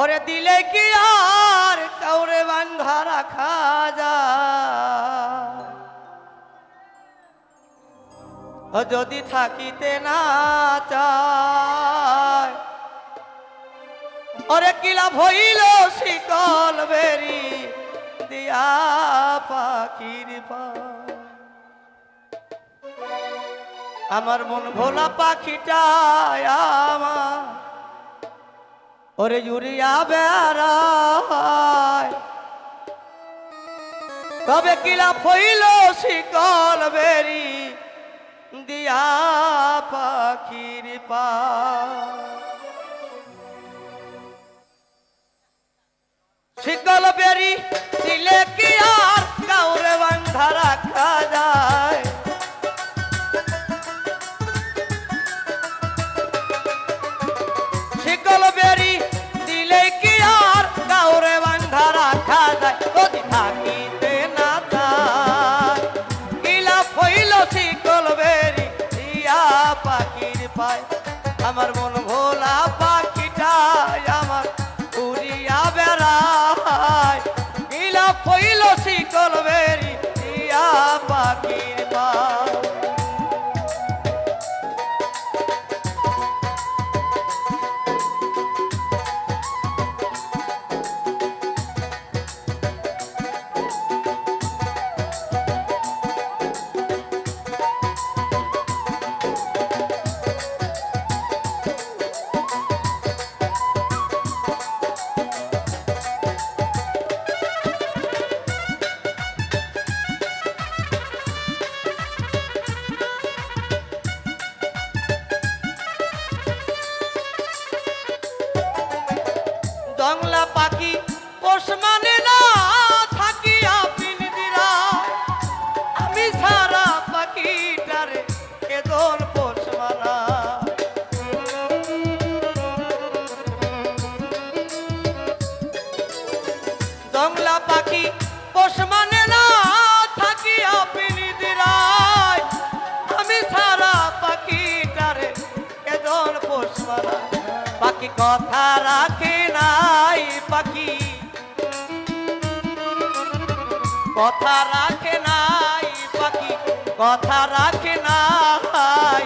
ওরে দিলে কি আর কাউরে বান্ধা রাখা যায়, যদি থাকিতে না চায়। ওরে কি লাভ হইল শিকল বেরি দিয়া পাখির পায়। আমার মন ভোলা পাখিটা আমার ওরে জুড়িয়া বেড়ায়, তবে কি লাভ হইল শিকল বেরি দিয়া পাখির পায়। শিকল বেরি দিলে কি আর কাউরে বান্ধা রাখা যায়, শিকল বেরি দিলে কি আর কাউরে বান্ধা রাখা যায়, যদি থাকিতে না চায়। ইলা হইল শিকল বেরি দিয়া পাখির পায়। আমার মন ভোলা পাখিটা আমার উড়িয়া বেড়ায়, ইলা হইল শিকল বেরি দিয়া পাখির পায়। দংলা পাখি পোষ মানে না থাকিয়া পিঞ্জিরায়, আমি সারা পাখিটারে কেদন পোষ মানা। দংলা পাখি পোষ মানে না থাকিয়া পিঞ্জিরায়, আমি সারা পাখিটারে কেদন পোষ মানা। পাখি কথা রাখে নাই, পাখি কথা রাখে নাই, পাখি কথা রাখে নাই।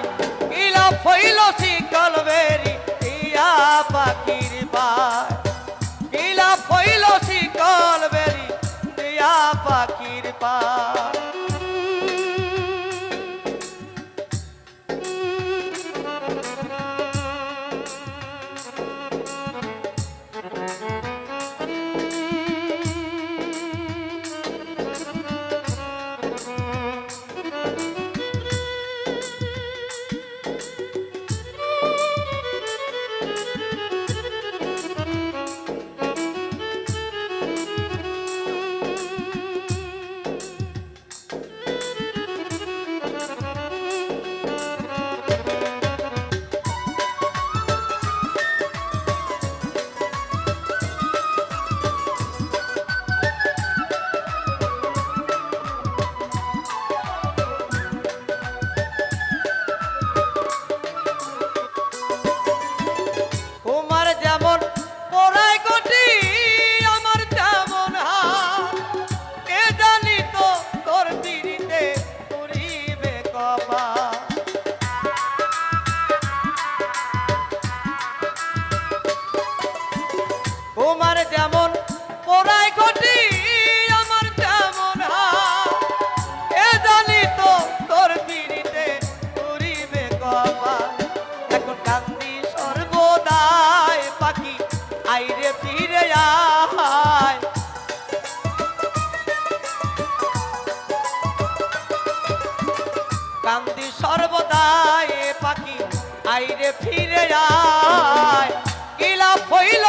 ইলা ফইল শিকল বেরি দিয়া পাখির পায়, ইলা ফইল শিকল বেরি দিয়া পাখির পায়। তোমার যেমন পোড়াই ঘটি আমার তেমন হাত, এ জানি তো তোর পিড়িতে করিবে কপাল। এখন কান্দি সর্বদাই পাখি আইরে ফিরে আয়, কান্দি সর্বদাই পাখি আইরে ফিরে আয়। ইলা হইল